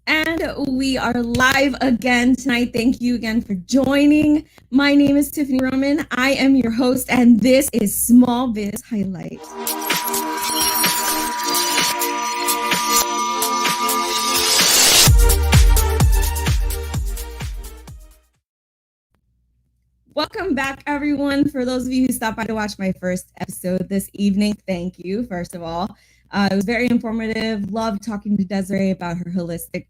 And we are live again tonight. Thank you again for joining. My name is Tiffany Roman. I am your host, and this is Small Biz Highlight. Welcome back, everyone. For those of you who stopped by to watch my first episode this evening, thank you, first of all. It was very informative. Loved talking to Desiree about her holistic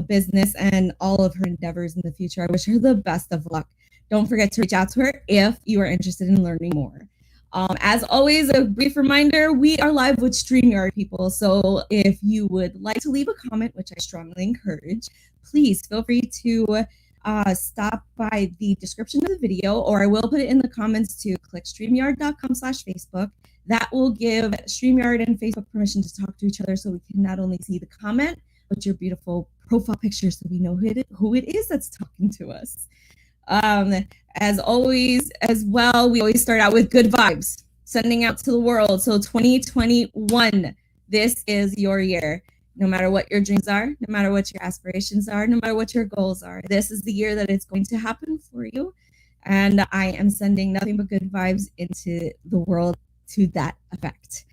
business and all of her endeavors in the future. I wish her the best of luck. Don't forget to reach out to her if you are interested in learning more. As always, a brief reminder, we are live with StreamYard, people. So if you would like to leave a comment, which I strongly encourage, please feel free to stop by the description of the video, or I will put it in the comments to click streamyard.com/Facebook. That will give StreamYard and Facebook permission to talk to each other so we can not only see the comment, but your beautiful profile picture so we know who it is that's talking to us. As always, as well, we always start out with good vibes, sending out to the world. So 2021, this is your year. No matter what your dreams are, no matter what your aspirations are, no matter what your goals are, this is the year that it's going to happen for you. And I am sending nothing but good vibes into the world to that effect.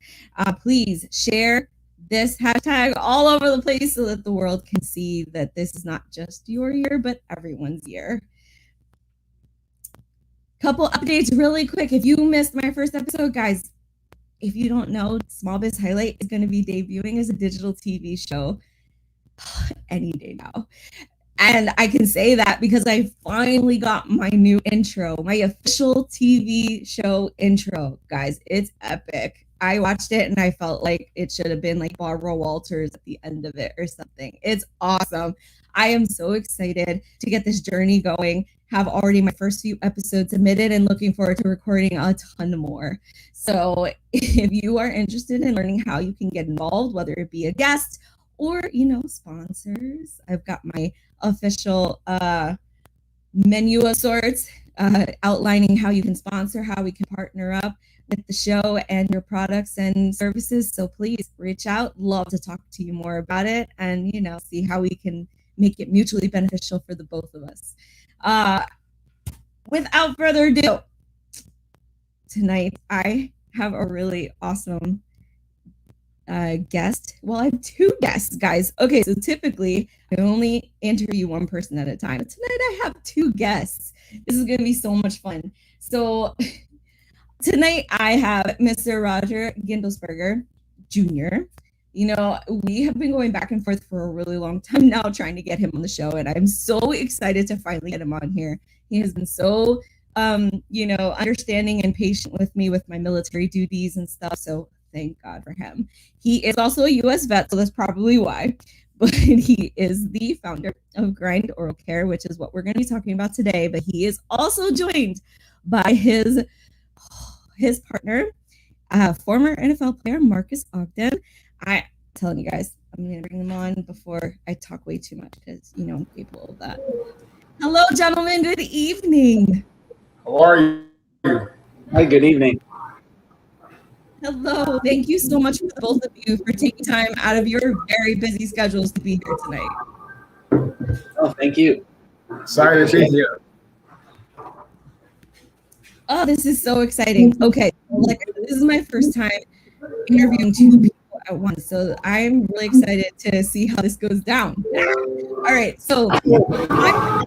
Please share this hashtag all over the place so that the world can see that this is not just your year, but everyone's year. Couple updates really quick. If you missed my first episode, guys, if you don't know, Small Biz Highlight is going to be debuting as a digital TV show any day now. And I can say that because I finally got my new intro, my official TV show intro, guys. It's epic. I watched it and I felt like it should have been like Barbara Walters at the end of it or something. It's awesome. I am so excited to get this journey going. Have already my first few episodes submitted and looking forward to recording a ton more. So if you are interested in learning how you can get involved, whether it be a guest or, sponsors, I've got my official menu of sorts outlining how you can sponsor, how we can partner up with the show and your products and services. So please reach out. Love to talk to you more about it and, see how we can make it mutually beneficial for the both of us. Without further ado, tonight I have a really awesome guest. Well, I have two guests, guys. Okay, so typically I only interview one person at a time. But tonight I have two guests. This is going to be so much fun. So tonight I have Mr. Roger Gindlesperger Jr. We have been going back and forth for a really long time now trying to get him on the show, and I'm so excited to finally get him on here. He has been so, understanding and patient with me with my military duties and stuff, so thank God for him. He is also a U.S. vet, so that's probably why, but he is the founder of Grind Oral Care, which is what we're going to be talking about today, but he is also joined by his partner, former NFL player, Marques Ogden. I'm telling you guys, I'm going to bring them on before I talk way too much because, I'm capable of that. Hello, gentlemen. Good evening. How are you? Hi, good evening. Hello. Thank you so much for both of you for taking time out of your very busy schedules to be here tonight. Oh, thank you. Sorry to be here. Oh, this is so exciting. Okay, this is my first time interviewing two people at once, so I'm really excited to see how this goes down. All right, so I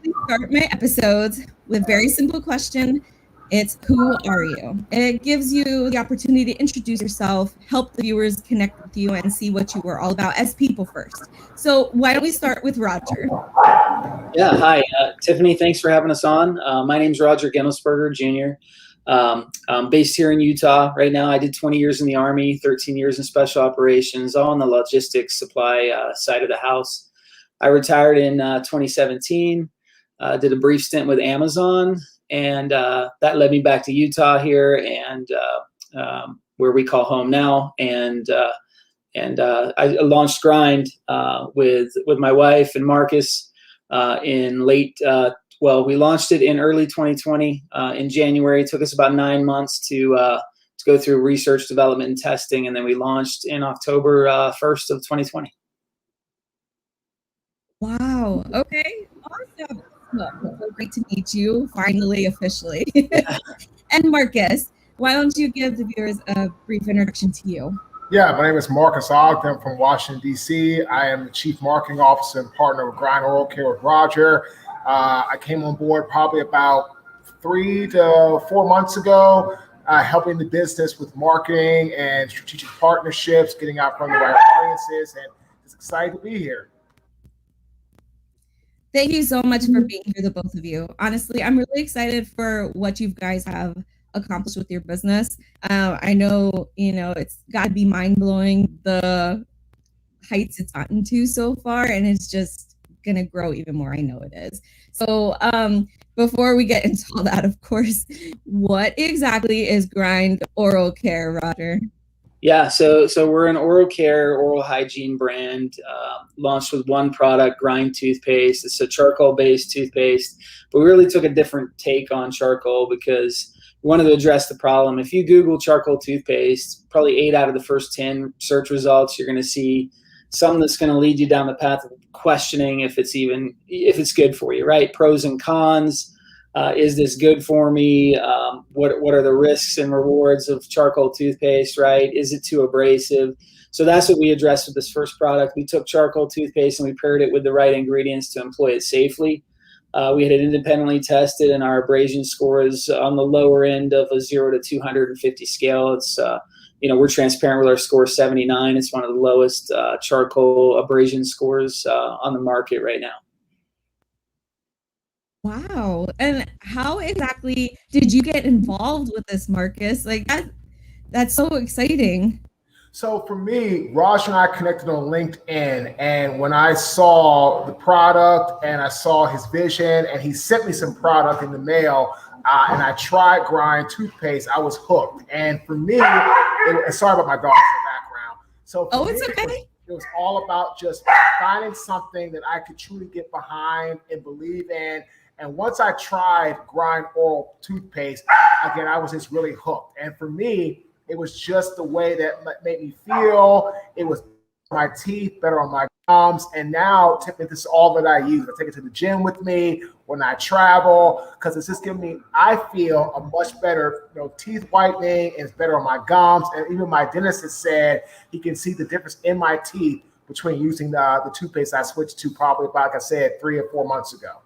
usually start my episodes with a very simple question. It's who are you? It gives you the opportunity to introduce yourself, help the viewers connect with you, and see what you were all about as people first. So why don't we start with Roger? Yeah, hi, Tiffany. Thanks for having us on. My name's Roger Gindelsperger Jr. I'm based here in Utah right now. I did 20 years in the Army, 13 years in special operations, all on the logistics supply side of the house. I retired in 2017, did a brief stint with Amazon, and that led me back to Utah here and where we call home now. And I launched Grind with my wife and Marques in late we launched it in early 2020 in January. It took us about 9 months to go through research, development, and testing, and then we launched in October 1st of 2020. Wow. Okay. Awesome. Well, so great to meet you finally, officially. And Marcus, why don't you give the viewers a brief introduction to you? Yeah, my name is Marques Ogden from Washington, D.C. I am the Chief Marketing Officer and partner with Grind Oral Care with Roger. I came on board probably about 3 to 4 months ago, helping the business with marketing and strategic partnerships, getting out from the right audiences, and just excited to be here. Thank you so much for being here, the both of you. Honestly, I'm really excited for what you guys have accomplished with your business. I know, it's got to be mind blowing the heights it's gotten to so far, and it's just gonna grow even more. I know it is. So, before we get into all that, of course, what exactly is Grind Oral Care, Roger? Yeah, so we're an oral care, oral hygiene brand, launched with one product, Grind Toothpaste. It's a charcoal-based toothpaste, but we really took a different take on charcoal because we wanted to address the problem. If you Google charcoal toothpaste, probably 8 out of the first 10 search results, you're going to see something that's going to lead you down the path of questioning if it's good for you, right? Pros and cons. Is this good for me? What are the risks and rewards of charcoal toothpaste, right? Is it too abrasive? So that's what we addressed with this first product. We took charcoal toothpaste and we paired it with the right ingredients to employ it safely. We had it independently tested, and our abrasion score is on the lower end of a 0 to 250 scale. It's we're transparent with our score 79. It's one of the lowest charcoal abrasion scores on the market right now. Wow. And how exactly did you get involved with this, Marcus? Like that's so exciting. So for me, Raj and I connected on LinkedIn, and when I saw the product and I saw his vision, and he sent me some product in the mail, and I tried Grind toothpaste, I was hooked. And for me, sorry about my dogs in the background. So it's okay. It was all about just finding something that I could truly get behind and believe in. And once I tried Grind Oral Toothpaste, again, I was just really hooked. And for me, it was just the way that made me feel. It was my teeth, better on my gums. And now, typically, this is all that I use. I take it to the gym with me when I travel, because it's just giving me, I feel, a much better teeth whitening, and it's better on my gums. And even my dentist has said he can see the difference in my teeth between using the toothpaste I switched to probably about, like I said, 3 or 4 months ago.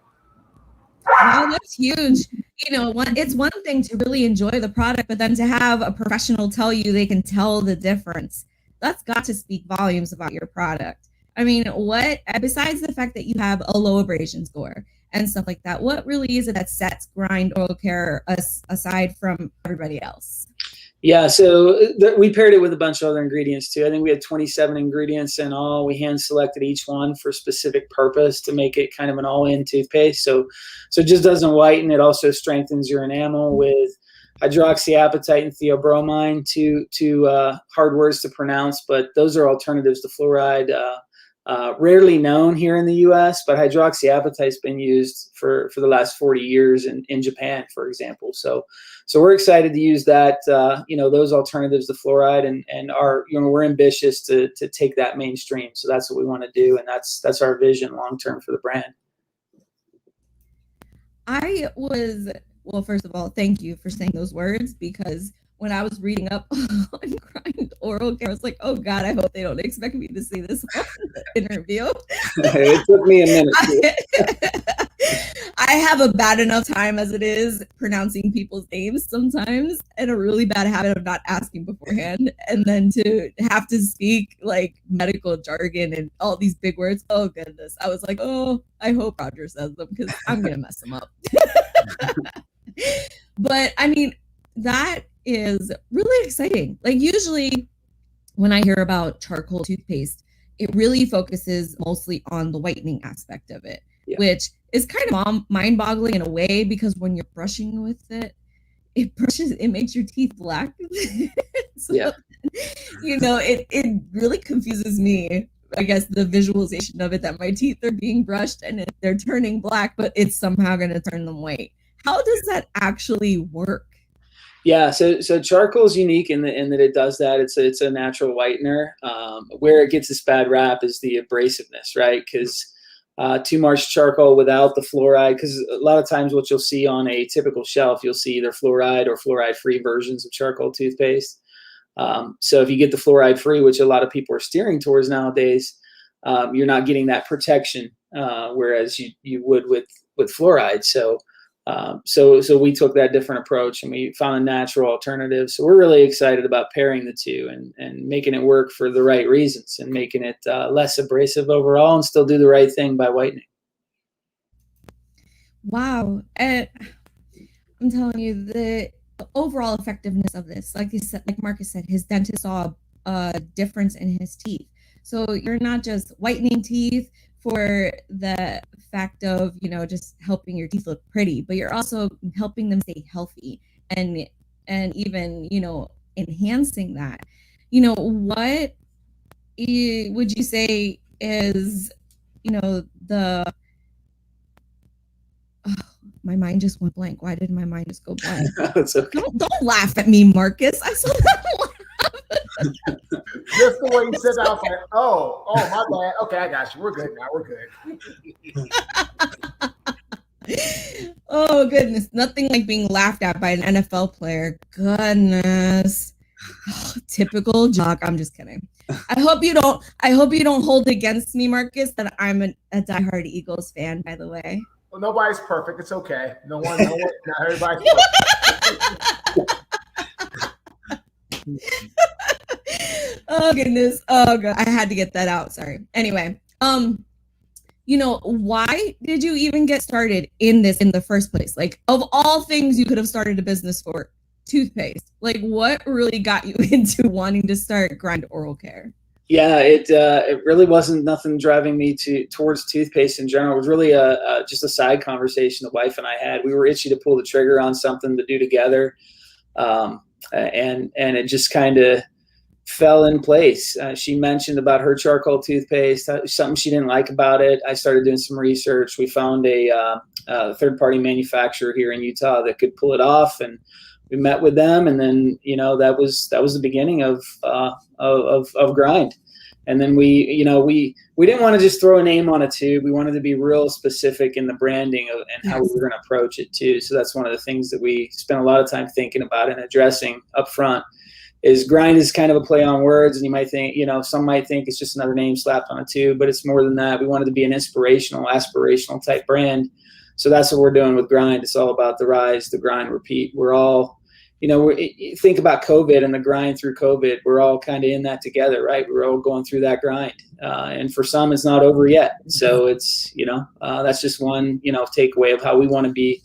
Wow, that's huge. It's one thing to really enjoy the product, but then to have a professional tell you they can tell the difference, that's got to speak volumes about your product. I mean, what, besides the fact that you have a low abrasion score and stuff like that, what really is it that sets Grind Oral Care aside from everybody else? Yeah, so we paired it with a bunch of other ingredients too. I think we had 27 ingredients in all. We hand selected each one for a specific purpose to make it kind of an all-in toothpaste. So it just doesn't whiten. It also strengthens your enamel with hydroxyapatite and theobromine, two hard words to pronounce, but those are alternatives to fluoride. Rarely known here in the U.S., but hydroxyapatite has been used for the last 40 years in Japan, for example. So we're excited to use that, those alternatives to fluoride, and we're ambitious to take that mainstream. So that's what we want to do, and that's our vision long term for the brand. Well, first of all, thank you for saying those words, because when I was reading up on Grind Oral Care, I was like, oh God, I hope they don't expect me to say this on the interview. It took me a minute. I have a bad enough time as it is pronouncing people's names sometimes, and a really bad habit of not asking beforehand, and then to have to speak like medical jargon and all these big words. Oh goodness. I was like, oh, I hope Roger says them because I'm going to mess them up. But I mean, that is really exciting. Like usually when I hear about charcoal toothpaste, it really focuses mostly on the whitening aspect of it, which is kind of mind-boggling in a way, because when you're brushing with it, it makes your teeth black. So, it really confuses me, I guess, the visualization of it, that my teeth are being brushed and they're turning black, but it's somehow going to turn them white. How does that actually work? Yeah, so charcoal is unique in that it does that. It's a natural whitener. Where it gets this bad rap is the abrasiveness, right? Because Too much charcoal without the fluoride, because a lot of times what you'll see on a typical shelf, you'll see either fluoride or fluoride-free versions of charcoal toothpaste. So if you get the fluoride-free, which a lot of people are steering towards nowadays, you're not getting that protection, whereas you would with fluoride. So we took that different approach, and we found a natural alternative. So we're really excited about pairing the two and making it work for the right reasons, and making it less abrasive overall and still do the right thing by whitening. Wow. And I'm telling you, the overall effectiveness of this, like you said, like Marcus said, his dentist saw a difference in his teeth. So you're not just whitening teeth for the fact of, just helping your teeth look pretty, but you're also helping them stay healthy and even, enhancing that. What would you say is, the my mind just went blank. Why did my mind just go blank? It's okay. Don't laugh at me, Marcus. I saw that laugh. Just the way you said that, I was like, oh, my bad. Okay, I got you. We're good now. We're good. Oh, goodness. Nothing like being laughed at by an NFL player. Goodness. Oh, typical jock. I'm just kidding. I hope you don't hold against me, Marcus, that I'm a diehard Eagles fan, by the way. Well, nobody's perfect. It's okay. No one, not everybody's perfect. Oh goodness. Oh god. I had to get that out. Sorry. Anyway, why did you even get started in this in the first place? Like, of all things you could have started a business for, toothpaste. Like, what really got you into wanting to start Grind Oral Care? Yeah, it really wasn't nothing driving me towards toothpaste in general. It was really just a side conversation the wife and I had. We were itchy to pull the trigger on something to do together, and it just kind of fell in place. She mentioned about her charcoal toothpaste, something she didn't like about it. I started doing some research. We found a third-party manufacturer here in Utah that could pull it off, and we met with them. And then that was the beginning of Grind. And then we didn't want to just throw a name on a tube. We wanted to be real specific in the branding and how we were going to approach it too. So that's one of the things that we spent a lot of time thinking about and addressing up front. Is Grind is kind of a play on words, and you might think, some might think it's just another name slapped on a tube, but it's more than that. We wanted to be an inspirational, aspirational type brand. So that's what we're doing with Grind. It's all about the rise, the grind, repeat. We're all, think about COVID and the grind through COVID. We're all kind of in that together, right? We're all going through that grind. And for some, it's not over yet. So it's, that's just one, takeaway of how we want to be.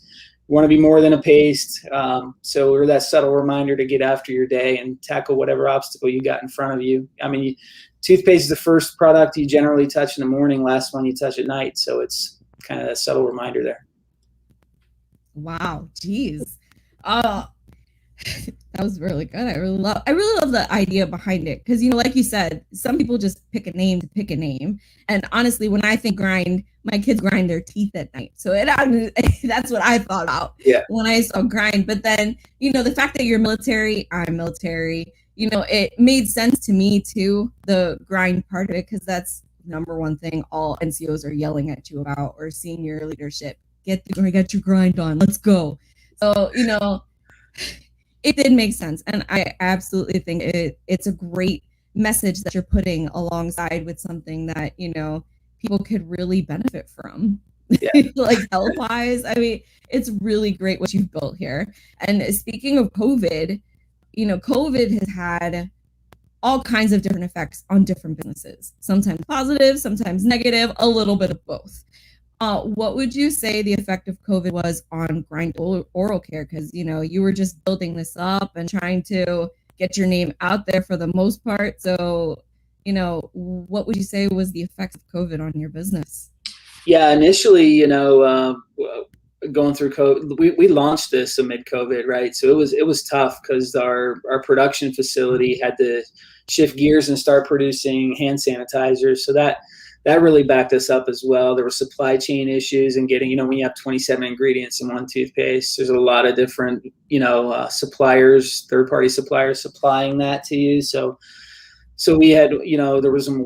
We want to be more than a paste. So we're that subtle reminder to get after your day and tackle whatever obstacle you got in front of you. I mean, toothpaste is the first product you generally touch in the morning, last one you touch at night. So it's kind of a subtle reminder there. Wow. Geez. That was really good. I really love the idea behind it. Because, like you said, some people just pick a name to pick a name. And honestly, when I think grind, my kids grind their teeth at night. So that's what I thought about when I saw Grind. But then, the fact that you're military, I'm military, it made sense to me too, the grind part of it, because that's number one thing all NCOs are yelling at you about, or senior leadership. Get your grind on. Let's go. So, it did make sense. And I absolutely think it's a great message that you're putting alongside with something that, people could really benefit from. Like health-wise. I mean, it's really great what you've built here. And speaking of COVID, COVID has had all kinds of different effects on different businesses. Sometimes positive, sometimes negative, a little bit of both. What would you say the effect of COVID was on Grind Oral Care? Because, you were just building this up and trying to get your name out there for the most part. So, what would you say was the effect of COVID on your business? Yeah, initially, going through COVID, we launched this amid COVID, right? So it was tough because our production facility had to shift gears and start producing hand sanitizers. So that really backed us up as well. There were supply chain issues and getting, when you have 27 ingredients in one toothpaste, there's a lot of different, suppliers, third-party suppliers supplying that to you. So So we had, there was some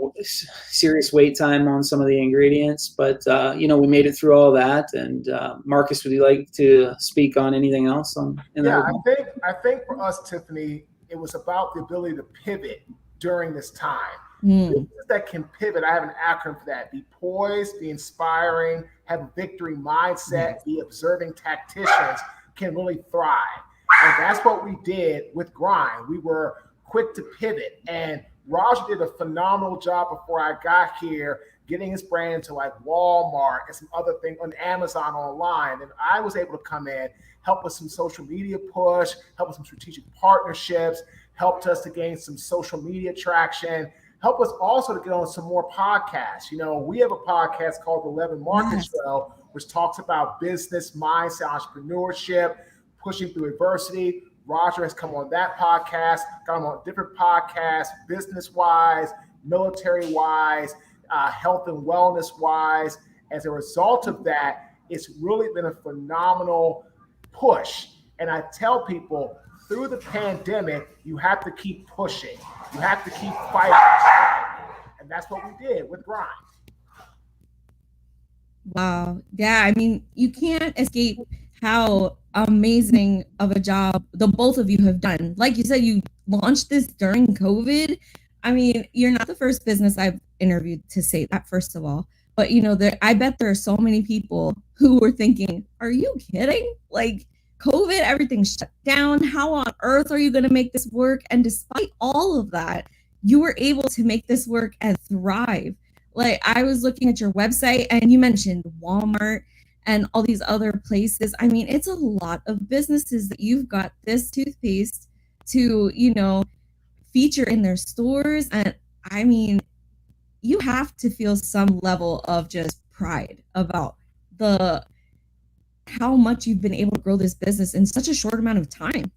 serious wait time on some of the ingredients, but, we made it through all that. And Marcus, would you like to speak on anything else I think for us, Tiffany, it was about the ability to pivot during this time. Businesses that can pivot, I have an acronym for that. Be poised, be inspiring, have a victory mindset, be observing tacticians, can really thrive. And that's what we did with Grind. We were quick to pivot. And Raj did a phenomenal job before I got here, getting his brand into like Walmart and some other things on Amazon online. And I was able to come in, help with some social media push, help with some strategic partnerships, helped us to gain some social media traction, help us also to get on some more podcasts. We have a podcast called the 11 Market Show, which talks about business, mindset, entrepreneurship, pushing through adversity. Roger has come on that podcast, got him on different podcasts, business-wise, military-wise, health and wellness-wise. As a result of that, it's really been a phenomenal push. And I tell people, through the pandemic, you have to keep pushing. You have to keep fighting. And that's what we did with Grind. Wow. Yeah, I mean, you can't escape how amazing of a job the both of you have done. Like you said, you launched this during COVID. I mean, you're not the first business I've interviewed to say that, first of all. But, I bet there are so many people who were thinking, are you kidding? Like, COVID, everything shut down. How on earth are you going to make this work? And despite all of that, you were able to make this work and thrive. Like, I was looking at your website and you mentioned Walmart and all these other places. I mean, it's a lot of businesses that you've got this toothpaste to, feature in their stores. And I mean, you have to feel some level of just pride about how much you've been able to grow this business in such a short amount of time.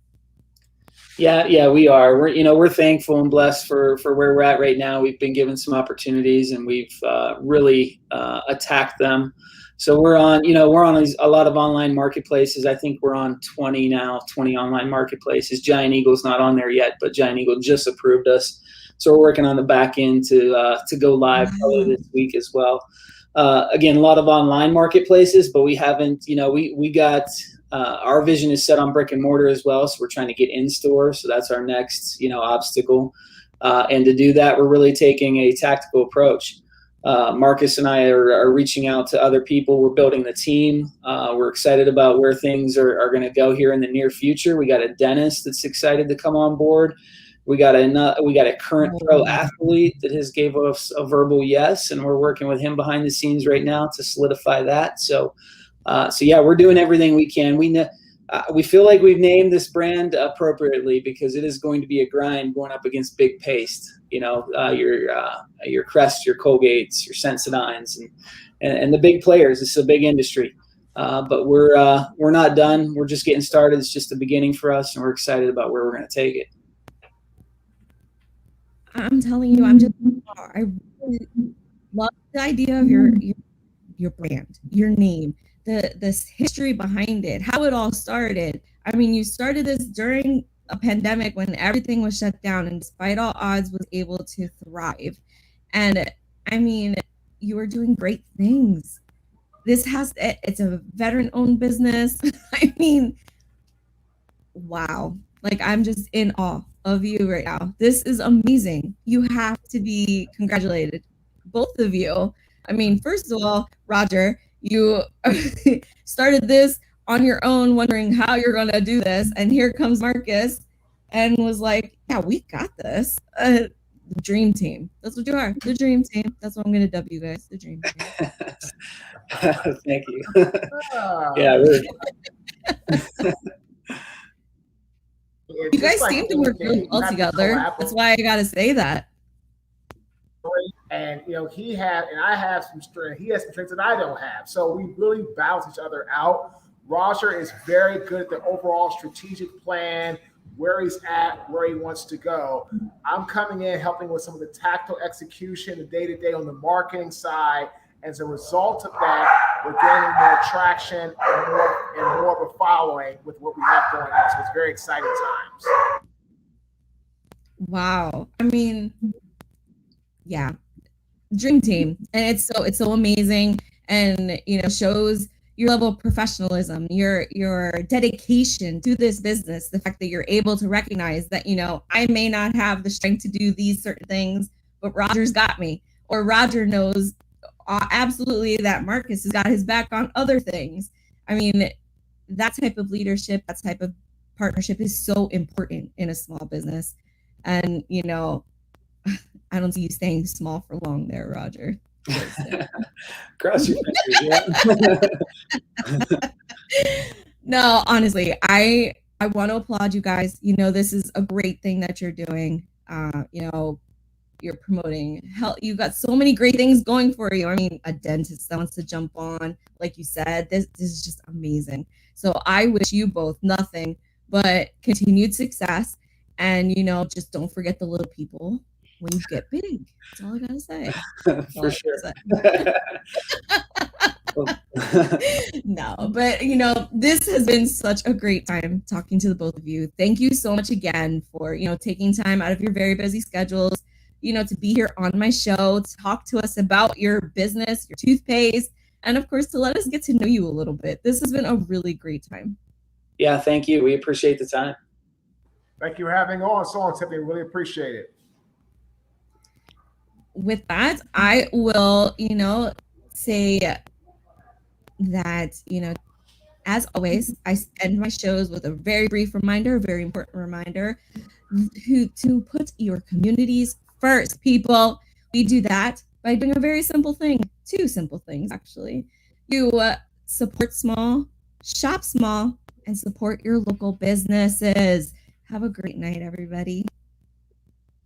Yeah, we are. We're thankful and blessed for where we're at right now. We've been given some opportunities and we've really attacked them. So we're on a lot of online marketplaces. I think we're on 20 online marketplaces. Giant Eagle's not on there yet, but Giant Eagle just approved us. So we're working on the back end to go live probably this week as well. Again, a lot of online marketplaces, but we haven't, we got, our vision is set on brick and mortar as well. So we're trying to get in store. So that's our next, obstacle. And to do that, we're really taking a tactical approach. Marcus and I are reaching out to other people. We're building the team. We're excited about where things are going to go here in the near future. We got a dentist that's excited to come on board. We got a current pro athlete that has gave us a verbal yes, and we're working with him behind the scenes right now to solidify that. So yeah, we're doing everything we can. We feel like we've named this brand appropriately because it is going to be a grind going up against big paste. Your Crest, your Colgates, your Sensodynes, and the big players. It's a big industry, but we're not done. We're just getting started. It's just the beginning for us, and we're excited about where we're going to take it. I'm telling you, I really love the idea of your brand, your name, this history behind it, how it all started. I mean, you started this during a pandemic when everything was shut down, and despite all odds was able to thrive. And I mean, you were doing great things. It's a veteran-owned business. I mean, wow. Like, I'm just in awe of you right now. This is amazing. You have to be congratulated, both of you. I mean, first of all, Roger, you started this on your own, wondering how you're going to do this. And here comes Marcus and was like, yeah, we got this. The dream team. That's what you are. The dream team. That's what I'm going to dub you guys. The dream team. Thank you. Yeah, really. You guys seem to work really well together. That's why I got to say that. And he had, and I have some strength. He has some strengths that I don't have. So we really balance each other out. Roger is very good at the overall strategic plan, where he's at, where he wants to go. I'm coming in, helping with some of the tactical execution, the day-to-day on the marketing side. As a result of that, we're gaining more traction and more of a following with what we have going on. So it's very exciting times. Wow. I mean, yeah, dream team. And it's so amazing, and shows your level of professionalism, your dedication to this business, the fact that you're able to recognize that I may not have the strength to do these certain things, but Roger's got me, or Roger knows absolutely that Marques has got his back on other things. I mean, that type of leadership, that type of partnership is so important in a small business. And I don't see you staying small for long there, Roger. Cross your fingers. Yeah. No, honestly, I want to applaud you guys. This is a great thing that you're doing. You're promoting health. You got so many great things going for you. I mean, a dentist that wants to jump on, like you said, this is just amazing. So I wish you both nothing but continued success. And just don't forget the little people when you get big. That's all I gotta say. For sure. No, but this has been such a great time talking to the both of you. Thank you so much again for taking time out of your very busy schedules to be here on my show, to talk to us about your business, your toothpaste, and of course to let us get to know you a little bit. This has been a really great time. Yeah, thank you. We appreciate the time. Thank you for having on, Tiffany. Really appreciate it. With that, I will, say that, as always, I end my shows with a very brief reminder, a very important reminder to put your communities first, people. We do that by doing a very simple thing, two simple things, actually. You support small, shop small, and support your local businesses. Have a great night, everybody.